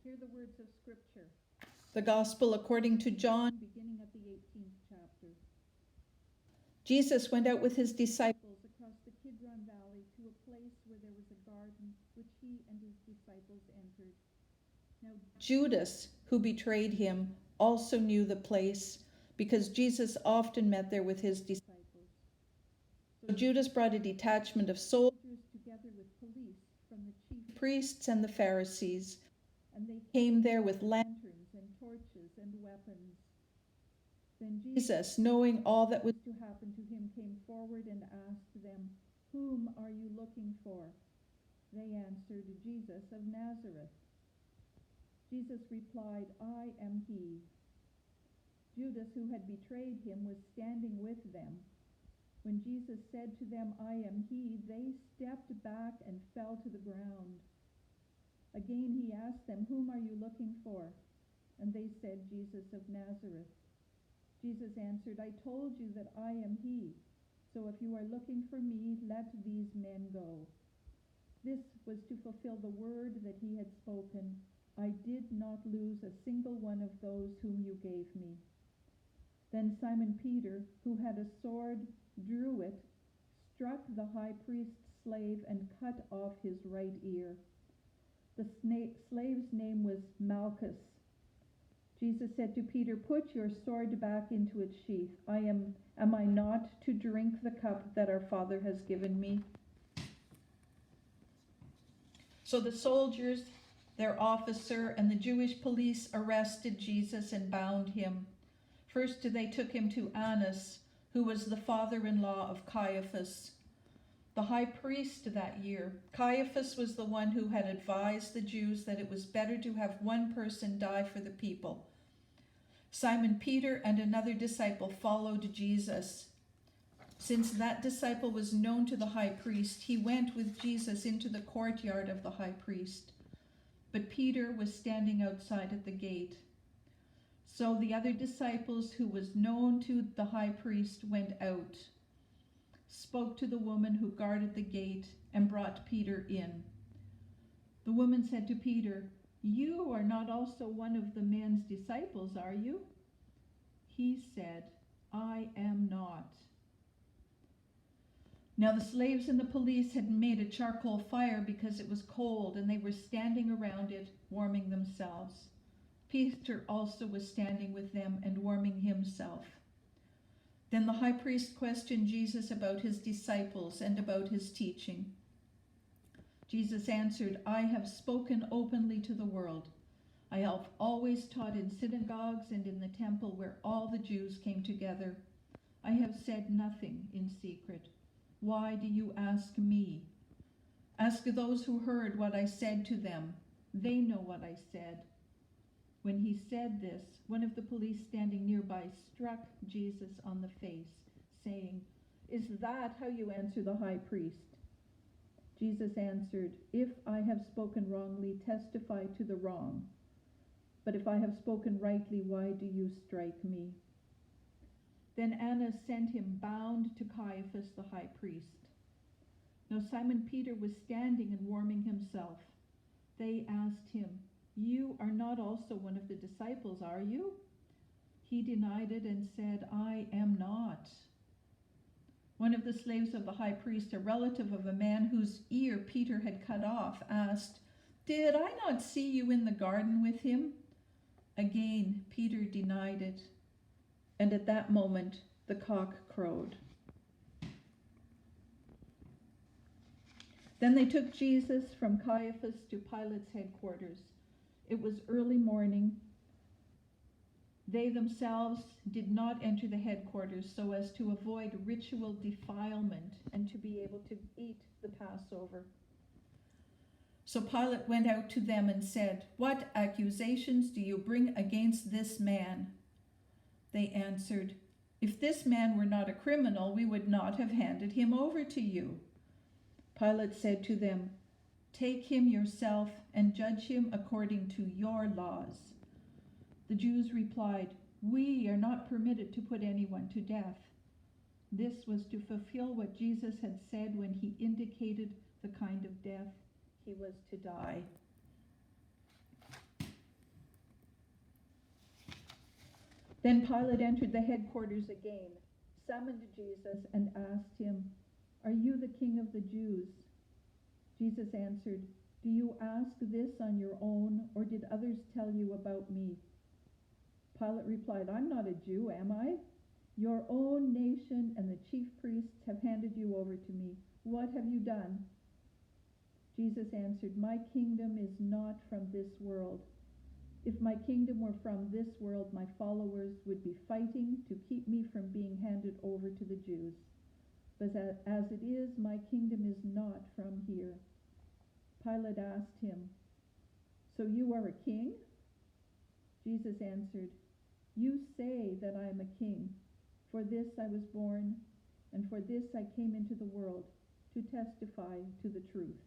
Hear the words of Scripture. The Gospel according to John, beginning at the 18th chapter. Jesus went out with his disciples across the Kidron Valley to a place where there was a garden, which he and his disciples entered. Now Judas, who betrayed him, also knew the place, because Jesus often met there with his disciples. So Judas brought a detachment of soldiers together with police from the chief priests and the Pharisees, and they came there with lanterns and torches and weapons. Then Jesus, knowing all that was to happen to him, came forward and asked them, "Whom are you looking for?" They answered, "Jesus of Nazareth." Jesus replied, "I am he." Judas, who had betrayed him, was standing with them. When Jesus said to them, "I am he," they stepped back and fell to the ground. Again he asked them, "Whom are you looking for?" And they said, "Jesus of Nazareth." Jesus answered, "I told you that I am he. So if you are looking for me, let these men go." This was to fulfill the word that he had spoken, "I did not lose a single one of those whom you gave me." Then Simon Peter, who had a sword, drew it, struck the high priest's slave, and cut off his right ear. The slave's name was Malchus. Jesus said to Peter, "Put your sword back into its sheath. Am I not to drink the cup that our Father has given me?" So the soldiers, their officer, and the Jewish police arrested Jesus and bound him. First they took him to Annas, who was the father-in-law of Caiaphas, the high priest that year. Caiaphas was the one who had advised the Jews that it was better to have one person die for the people. Simon Peter and another disciple followed Jesus. Since that disciple was known to the high priest, he went with Jesus into the courtyard of the high priest. But Peter was standing outside at the gate. So the other disciples, who was known to the high priest, went out, spoke to the woman who guarded the gate, and brought Peter in. The woman said to Peter, "You are not also one of the man's disciples, are you?" He said, "I am not." Now the slaves and the police had made a charcoal fire because it was cold, and they were standing around it, warming themselves. Peter also was standing with them and warming himself. Then the high priest questioned Jesus about his disciples and about his teaching. Jesus answered, "I have spoken openly to the world. I have always taught in synagogues and in the temple where all the Jews came together. I have said nothing in secret. Why do you ask me? Ask those who heard what I said to them. They know what I said." When he said this, one of the police standing nearby struck Jesus on the face, saying, "Is that how you answer the high priest?" Jesus answered, "If I have spoken wrongly, testify to the wrong. But if I have spoken rightly, why do you strike me?" Then Annas sent him bound to Caiaphas the high priest. Now Simon Peter was standing and warming himself. They asked him, "You are not also one of the disciples, are you?" He denied it and said, "I am not." One of the slaves of the high priest, a relative of a man whose ear Peter had cut off, asked, "Did I not see you in the garden with him?" Again Peter denied it, and at that moment the cock crowed. Then they took Jesus from Caiaphas to Pilate's headquarters. It was early morning. They themselves did not enter the headquarters so as to avoid ritual defilement and to be able to eat the Passover. So Pilate went out to them and said, "What accusations do you bring against this man?" They answered, "If this man were not a criminal, we would not have handed him over to you." Pilate said to them, "Take him yourself and judge him according to your laws." The Jews replied, "We are not permitted to put anyone to death." This was to fulfill what Jesus had said when he indicated the kind of death he was to die. Then Pilate entered the headquarters again, summoned Jesus, and asked him, "Are you the king of the Jews?" Jesus answered, "Do you ask this on your own, or did others tell you about me?" Pilate replied, "I'm not a Jew, am I? Your own nation and the chief priests have handed you over to me. What have you done?" Jesus answered, "My kingdom is not from this world. If my kingdom were from this world, my followers would be fighting to keep me from being handed over to the Jews. But as it is, my kingdom is not from here." Pilate asked him, "So you are a king?" Jesus answered, "You say that I am a king. For this I was born, and for this I came into the world, to testify to the truth.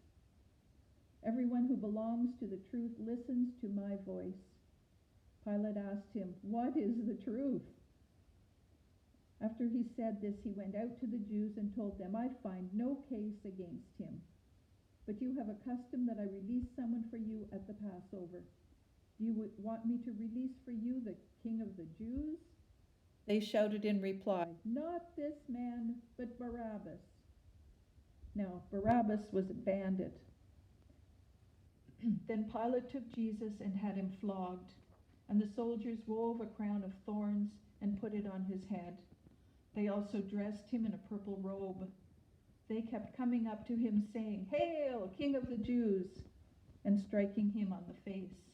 Everyone who belongs to the truth listens to my voice." Pilate asked him, "What is the truth?" After he said this, he went out to the Jews and told them, "I find no case against him. But you have a custom that I release someone for you at the Passover. Do you want me to release for you the King of the Jews?" They shouted in reply, "Not this man, but Barabbas." Now, Barabbas was a bandit. Then Pilate took Jesus and had him flogged, and the soldiers wove a crown of thorns and put it on his head. They also dressed him in a purple robe. They kept coming up to him saying, "Hail, King of the Jews!" and striking him on the face.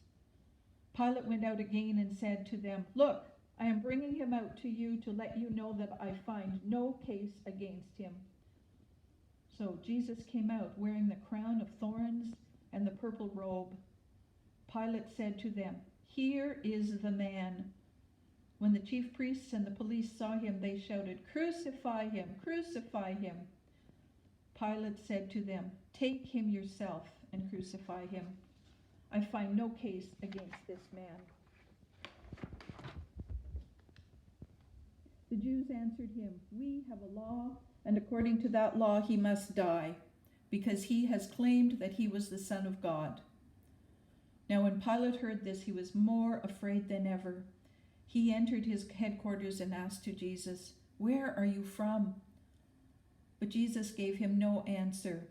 Pilate went out again and said to them, "Look, I am bringing him out to you to let you know that I find no case against him." So Jesus came out wearing the crown of thorns and the purple robe. Pilate said to them, "Here is the man." When the chief priests and the police saw him, they shouted, "Crucify him! Crucify him!" Pilate said to them, "Take him yourself and crucify him. I find no case against this man." The Jews answered him, "We have a law, and according to that law he must die, because he has claimed that he was the Son of God." Now when Pilate heard this, he was more afraid than ever. He entered his headquarters and asked to Jesus, "Where are you from?" But Jesus gave him no answer.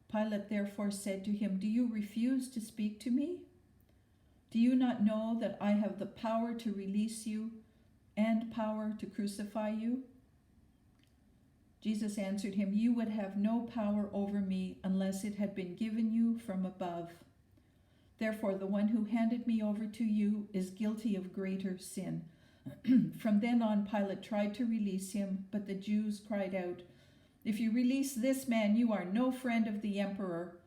Pilate therefore said to him, "Do you refuse to speak to me? Do you not know that I have the power to release you and power to crucify you?" Jesus answered him, "You would have no power over me unless it had been given you from above. Therefore, the one who handed me over to you is guilty of greater sin." From then on, Pilate tried to release him, but the Jews cried out, "If you release this man, you are no friend of the emperor.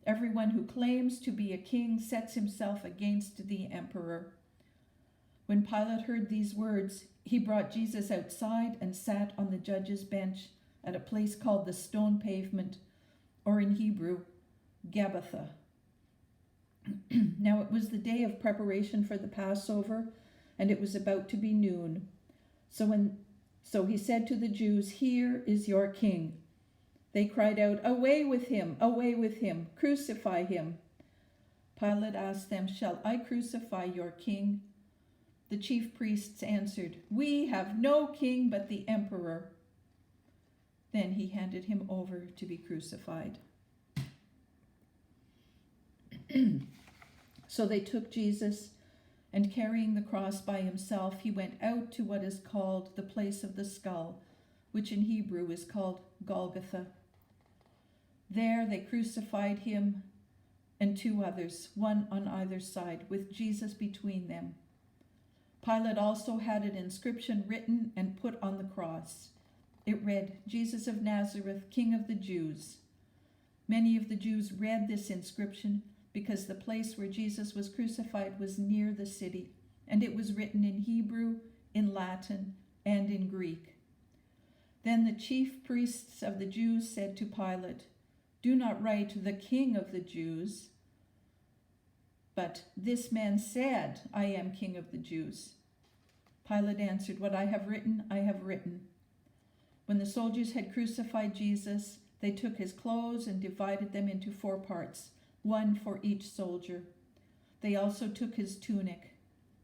Everyone who claims to be a king sets himself against the emperor." When Pilate heard these words, he brought Jesus outside and sat on the judge's bench at a place called the Stone Pavement, or in Hebrew, Gabbatha. Now it was the day of preparation for the Passover, and it was about to be noon. So he said to the Jews, "Here is your king." They cried out, "Away with him! Away with him! Crucify him!" Pilate asked them, "Shall I crucify your king?" The chief priests answered, "We have no king but the emperor." Then he handed him over to be crucified. So they took Jesus, and carrying the cross by himself, he went out to what is called the place of the skull, which in Hebrew is called Golgotha. There they crucified him and two others, one on either side, with Jesus between them. Pilate also had an inscription written and put on the cross. It read, "Jesus of Nazareth, King of the Jews." Many of the Jews read this inscription because the place where Jesus was crucified was near the city, and it was written in Hebrew, in Latin, and in Greek. Then the chief priests of the Jews said to Pilate, "Do not write the King of the Jews, but this man said, 'I am King of the Jews.'" Pilate answered, "What I have written, I have written." When the soldiers had crucified Jesus, they took his clothes and divided them into 4 parts, one for each soldier. They also took his tunic.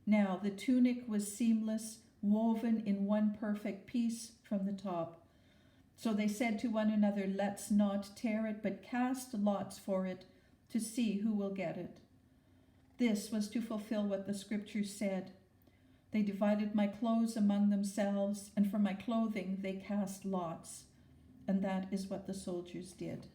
Now the tunic was seamless, woven in one perfect piece from the top. So they said to one another, "Let's not tear it, but cast lots for it to see who will get it." This was to fulfill what the scriptures said. They divided my clothes among themselves, and for my clothing they cast lots. And that is what the soldiers did.